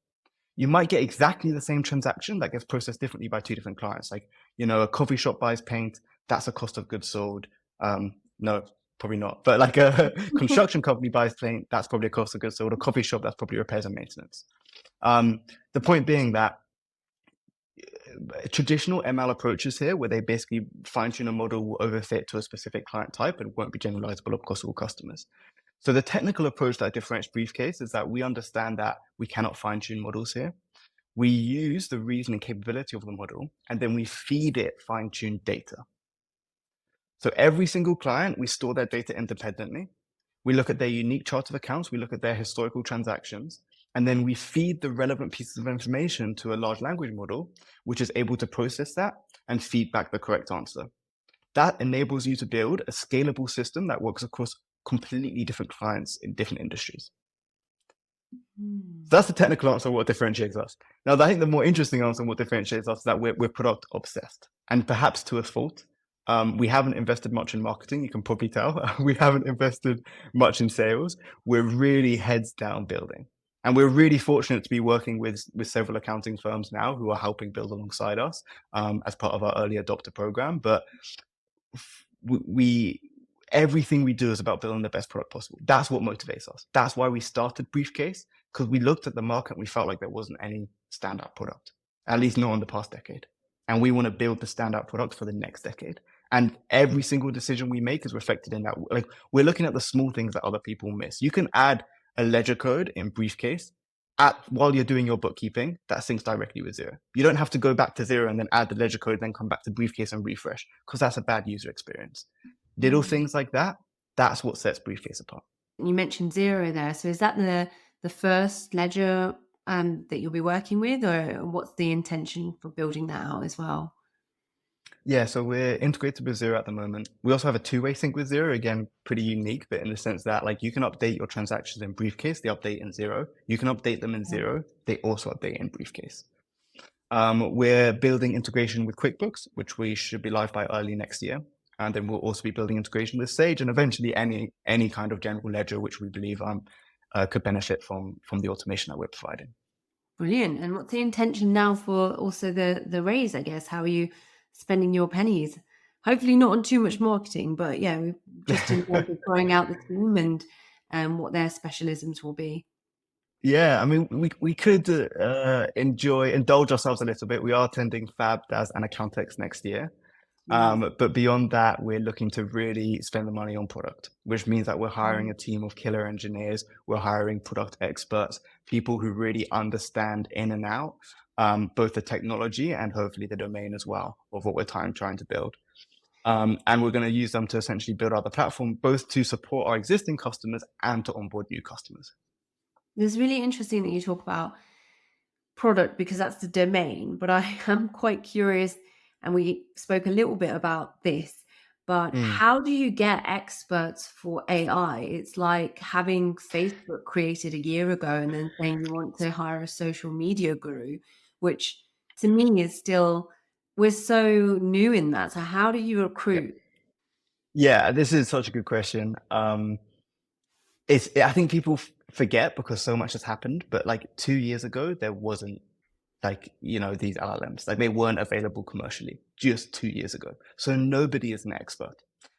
A: You might get exactly the same transaction that gets processed differently by 2 different clients. Like, a coffee shop buys paint, that's a cost of goods sold. No, probably not. But like a construction company buys paint, that's probably a cost of goods sold. A coffee shop, that's probably repairs and maintenance. The point being that traditional ML approaches here, where they basically fine-tune a model, will overfit to a specific client type and won't be generalizable across all customers. So the technical approach that differentiates Briefcase is that we understand that we cannot fine-tune models here. We use the reasoning capability of the model, and then we feed it fine-tuned data. So every single client, we store their data independently. We look at their unique chart of accounts, we look at their historical transactions, and then we feed the relevant pieces of information to a large language model, which is able to process that and feed back the correct answer. That enables you to build a scalable system that works across completely different clients in different industries. So that's the technical answer on what differentiates us. Now, I think the more interesting answer on what differentiates us is that we're product obsessed, and perhaps to a fault. We haven't invested much in marketing, you can probably tell. We haven't invested much in sales. We're really heads down building. And we're really fortunate to be working with several accounting firms now who are helping build alongside us as part of our early adopter program. But everything we do is about building the best product possible. That's what motivates us. That's why we started Briefcase, because we looked at the market and we felt like there wasn't any standout product, at least not in the past decade. And we want to build the standout product for the next decade. And every single decision we make is reflected in that. Like, we're looking at the small things that other people miss. You can add a ledger code in Briefcase while you're doing your bookkeeping that syncs directly with Xero. You don't have to go back to Xero and then add the ledger code, then come back to Briefcase and refresh, because that's a bad user experience. Little things like that, that's what sets Briefcase apart.
C: You mentioned Xero there. So is that the first ledger that you'll be working with, or what's the intention for building that out as well?
A: Yeah, so we're integrated with Xero at the moment. We also have a two-way sync with Xero, again, pretty unique, but in the sense that like you can update your transactions in Briefcase, they update in Xero. You can update them in Xero, they also update in Briefcase. We're building integration with QuickBooks, which we should be live by early next year. And then we'll also be building integration with Sage and eventually any kind of general ledger, which we believe could benefit from the automation that we're providing.
C: Brilliant. And what's the intention now for also the raise, I guess? How are you spending your pennies? Hopefully not on too much marketing, but yeah, just in terms of growing out the team and what their specialisms will be.
A: Yeah, I mean, we could indulge ourselves a little bit. We are attending Fab, DAS, and Accountex next year. But beyond that, we're looking to really spend the money on product, which means that we're hiring a team of killer engineers. We're hiring product experts, people who really understand in and out, both the technology and hopefully the domain as well of what we're trying to build. And we're going to use them to essentially build out the platform, both to support our existing customers and to onboard new customers.
C: It's really interesting that you talk about product because that's the domain, but I am quite curious, and we spoke a little bit about this, but how do you get experts for AI? It's like having Facebook created a year ago and then saying you want to hire a social media guru, which to me is still, we're so new in that. So how do you recruit?
A: Yeah, this is such a good question. I think people forget because so much has happened, but like 2 years ago, there wasn't these LLMs, like they weren't available commercially just 2 years ago. So nobody is an expert.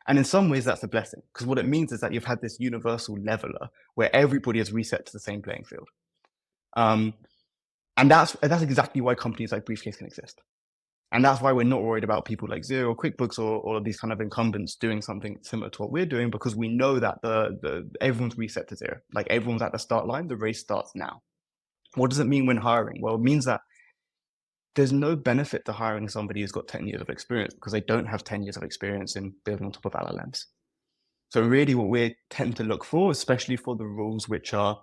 A: And in some ways that's a blessing because what it means is that you've had this universal leveler where everybody is reset to the same playing field. And that's exactly why companies like Briefcase can exist. And that's why we're not worried about people like Xero or QuickBooks or all of these kind of incumbents doing something similar to what we're doing, because we know that everyone's reset to zero. Like everyone's at the start line, the race starts now. What does it mean when hiring? Well, it means that there's no benefit to hiring somebody who's got 10 years of experience because they don't have 10 years of experience in building on top of LLMs. So really what we tend to look for, especially for the roles which are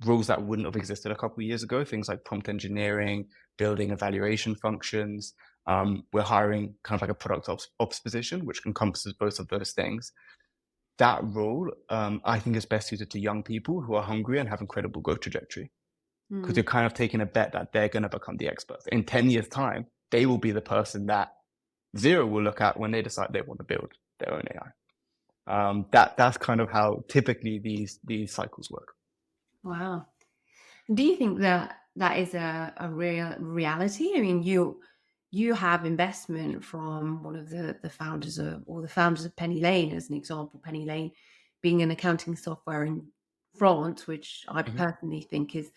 A: roles that wouldn't have existed a couple of years ago, things like prompt engineering, building evaluation functions. We're hiring kind of like a product ops position, which encompasses both of those things. That role, I think, is best suited to young people who are hungry and have incredible growth trajectory. Because you're kind of taking a bet that they're going to become the experts. In 10 years' time, they will be the person that Xero will look at when they decide they want to build their own AI. That's kind of how typically these cycles work.
C: Wow. Do you think that is a real reality? I mean, you have investment from one of the founders of Penny Lane, as an example. Penny Lane being an accounting software in France, which I personally think is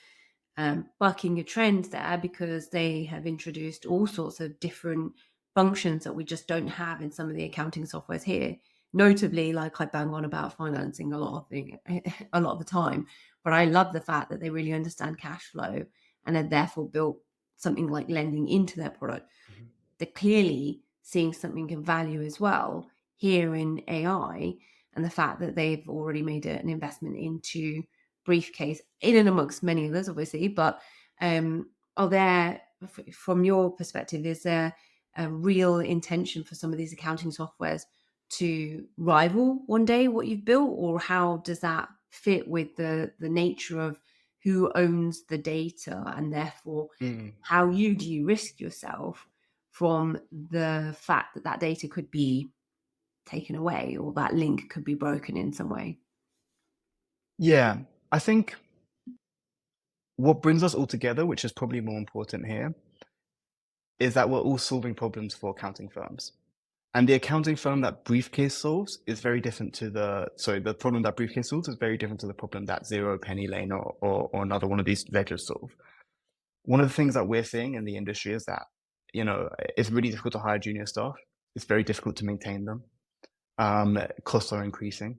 C: bucking a trend there because they have introduced all sorts of different functions that we just don't have in some of the accounting softwares here. Notably, like I bang on about financing a lot of the time, but I love the fact that they really understand cash flow and have therefore built something like lending into their product. They're clearly seeing something of value as well here in AI, and the fact that they've already made an investment into Briefcase, in and amongst many others, obviously. But are there, from your perspective, is there a real intention for some of these accounting softwares to rival one day what you've built, or how does that fit with the nature of who owns the data, and therefore how do you risk yourself from the fact that data could be taken away or that link could be broken in some way?
A: Yeah, I think what brings us all together, which is probably more important here, is that we're all solving problems for accounting firms. And the accounting firm that Briefcase solves is very different to the problem that Briefcase solves is very different to the problem that Xero, Penny Lane, or another one of these ledgers solve. One of the things that we're seeing in the industry is that, it's really difficult to hire junior staff. It's very difficult to maintain them. Costs are increasing.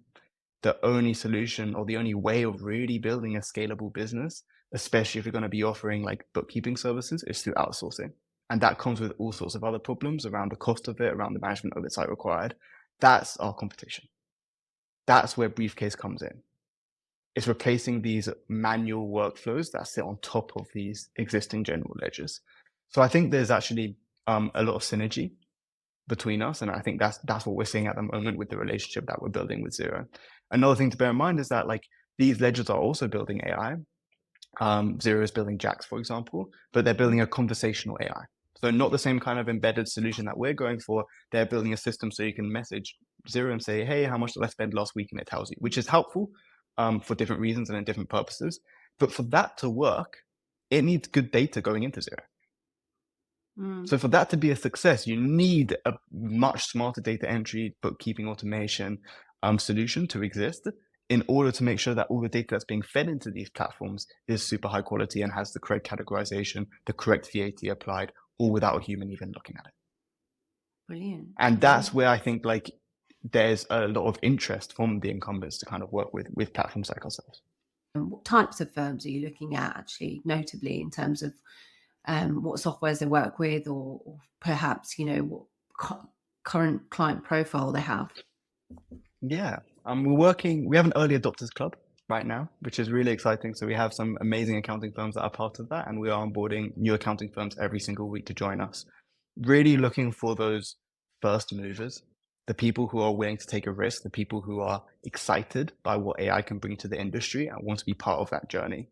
A: The only solution or the only way of really building a scalable business, especially if you're going to be offering like bookkeeping services, is through outsourcing. And that comes with all sorts of other problems around the cost of it, around the management oversight required. That's our competition. That's where Briefcase comes in. It's replacing these manual workflows that sit on top of these existing general ledgers. So I think there's actually a lot of synergy between us. And I think that's what we're seeing at the moment with the relationship that we're building with Xero. Another thing to bear in mind is that like these ledgers are also building AI. Xero is building JAX, for example, but they're building a conversational AI. So not the same kind of embedded solution that we're going for. They're building a system so you can message Xero and say, hey, how much did I spend last week? And it tells you, which is helpful for different reasons and in different purposes. But for that to work, it needs good data going into Xero. So for that to be a success, you need a much smarter data entry, bookkeeping automation solution to exist in order to make sure that all the data that's being fed into these platforms is super high quality and has the correct categorization, the correct VAT applied, all without a human even looking at it.
C: Brilliant.
A: And that's where I think like there's a lot of interest from the incumbents to kind of work with platforms like ourselves.
C: And what types of firms are you looking at, actually, notably in terms of what softwares they work with, or perhaps, what current client profile they have?
A: Yeah, we have an early adopters club right now, which is really exciting. So we have some amazing accounting firms that are part of that, and we are onboarding new accounting firms every single week to join us. Really looking for those first movers, the people who are willing to take a risk, the people who are excited by what AI can bring to the industry and want to be part of that journey.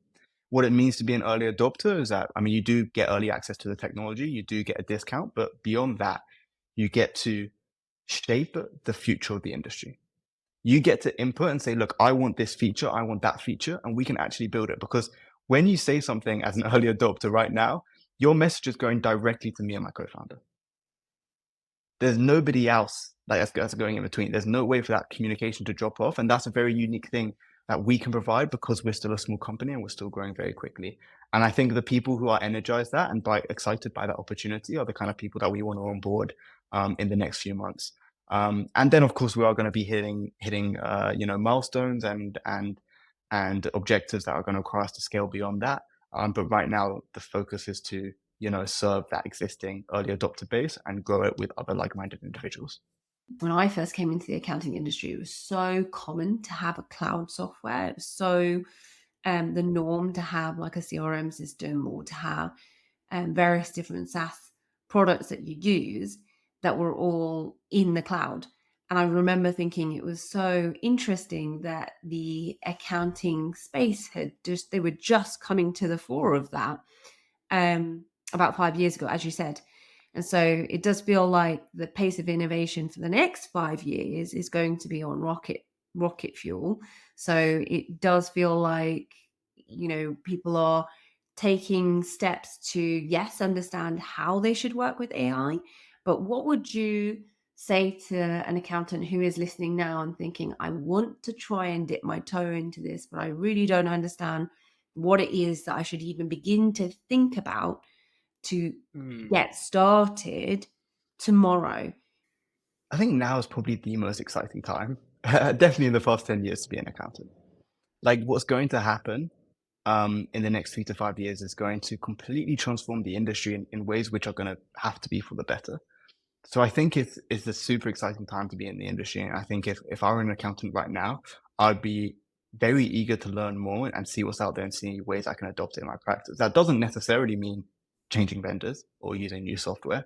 A: What it means to be an early adopter is that, you do get early access to the technology, you do get a discount, but beyond that, you get to shape the future of the industry. You get to input and say, look, I want this feature, I want that feature, and we can actually build it. Because when you say something as an early adopter right now, your message is going directly to me and my co-founder. There's nobody else that's going in between. There's no way for that communication to drop off. And that's a very unique thing that we can provide because we're still a small company and we're still growing very quickly. And I think the people who are energized that and excited by that opportunity are the kind of people that we want to onboard in the next few months. And then, of course, we are going to be hitting milestones and objectives that are going to require us to scale beyond that. But right now, the focus is to serve that existing early adopter base and grow it with other like-minded individuals.
C: When I first came into the accounting industry, it was so common to have a cloud software. It was so the norm to have like a CRM system or to have various different SaaS products that you use that were all in the cloud. And I remember thinking it was so interesting that the accounting space they were just coming to the fore of that about 5 years ago, as you said. And so it does feel like the pace of innovation for the next 5 years is going to be on rocket fuel. So it does feel like, people are taking steps to, yes, understand how they should work with AI. But what would you say to an accountant who is listening now and thinking, I want to try and dip my toe into this, but I really don't understand what it is that I should even begin to think about to get started tomorrow?
A: I think now is probably the most exciting time, definitely in the past 10 years, to be an accountant. Like what's going to happen in the next 3 to 5 years is going to completely transform the industry in ways which are going to have to be for the better. So I think it's a super exciting time to be in the industry. And I think if I were an accountant right now, I'd be very eager to learn more and see what's out there and see ways I can adopt it in my practice. That doesn't necessarily mean changing vendors or using new software.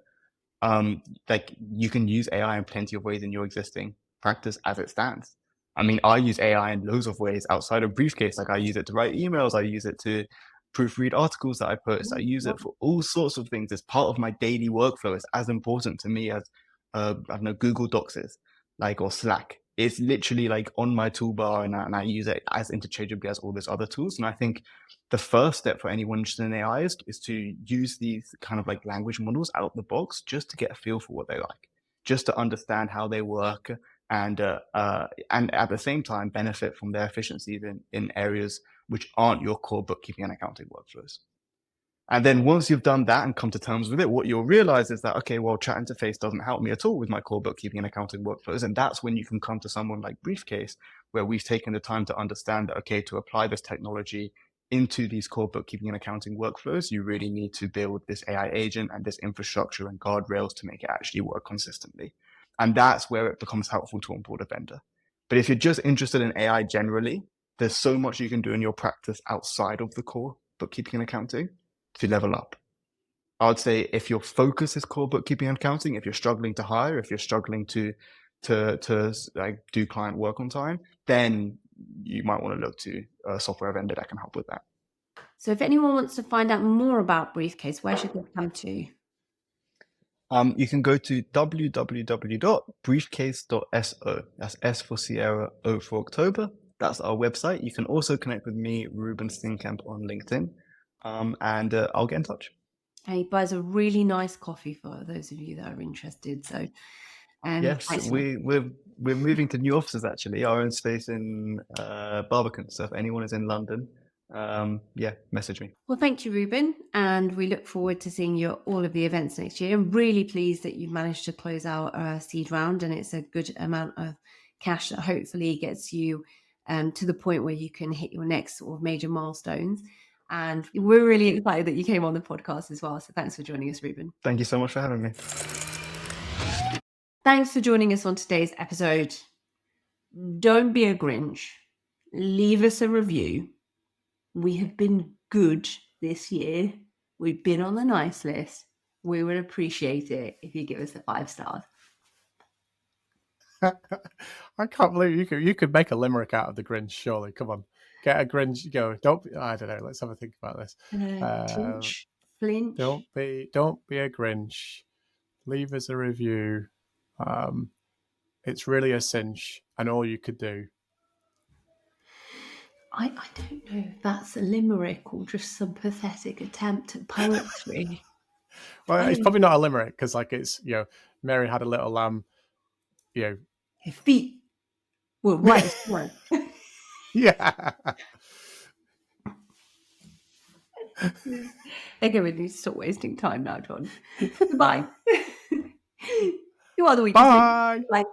A: Like you can use AI in plenty of ways in your existing practice as it stands. I use AI in loads of ways outside of Briefcase. Like I use it to write emails. I use it to proofread articles that I post. I use it for all sorts of things. It's part of my daily workflow. It's as important to me as, Google Docs is, or Slack. It's literally like on my toolbar and I use it as interchangeably as all these other tools. And I think the first step for anyone interested in AI is to use these kind of like language models out of the box just to get a feel for what they like, just to understand how they work and at the same time benefit from their efficiencies in areas which aren't your core bookkeeping and accounting workflows. And then once you've done that and come to terms with it, what you'll realize is that, okay, well, chat interface doesn't help me at all with my core bookkeeping and accounting workflows. And that's when you can come to someone like Briefcase, where we've taken the time to understand that, okay, to apply this technology into these core bookkeeping and accounting workflows, you really need to build this AI agent and this infrastructure and guardrails to make it actually work consistently. And that's where it becomes helpful to onboard a vendor. But if you're just interested in AI generally, there's so much you can do in your practice outside of the core bookkeeping and accounting to level up. I would say if your focus is core bookkeeping and accounting, if you're struggling to hire, if you're struggling to do client work on time, then you might want to look to a software vendor that can help with that.
C: So if anyone wants to find out more about Briefcase, where should they come to?
A: You can go to www.briefcase.so. That's S for Sierra, O for October. That's our website. You can also connect with me, Ruben Steenkamp, on LinkedIn, and I'll get in touch.
C: And he buys a really nice coffee for those of you that are interested. So,
A: Yes,
C: excellent.
A: we're moving to new offices actually. Our own space in Barbican. So if anyone is in London, message me.
C: Well, thank you, Ruben, and we look forward to seeing you at all of the events next year. I'm really pleased that you've managed to close out a seed round, and it's a good amount of cash that hopefully gets you to the point where you can hit your next sort of major milestones. And we're really excited that you came on the podcast as well. So thanks for joining us, Ruben.
A: Thank you so much for having me.
C: Thanks for joining us on today's episode. Don't be a Grinch. Leave us a review. We have been good this year. We've been on the nice list. We would appreciate it if you give us a 5 stars.
D: I can't believe you could make a limerick out of the Grinch. Surely, come on, get a Grinch. Go. I don't know. Let's have a think about this.
C: Flinch.
D: Don't be a Grinch. Leave us a review. It's really a cinch, and all you could do.
C: I don't know if that's a limerick or just some pathetic attempt at poetry.
D: Well, it's probably not a limerick because, like, it's Mary had a little lamb.
C: Her feet were white as corn.
D: Yeah.
C: Okay, we need to stop wasting time now, John. Goodbye. You are the weakest.
D: Bye.
C: Bye.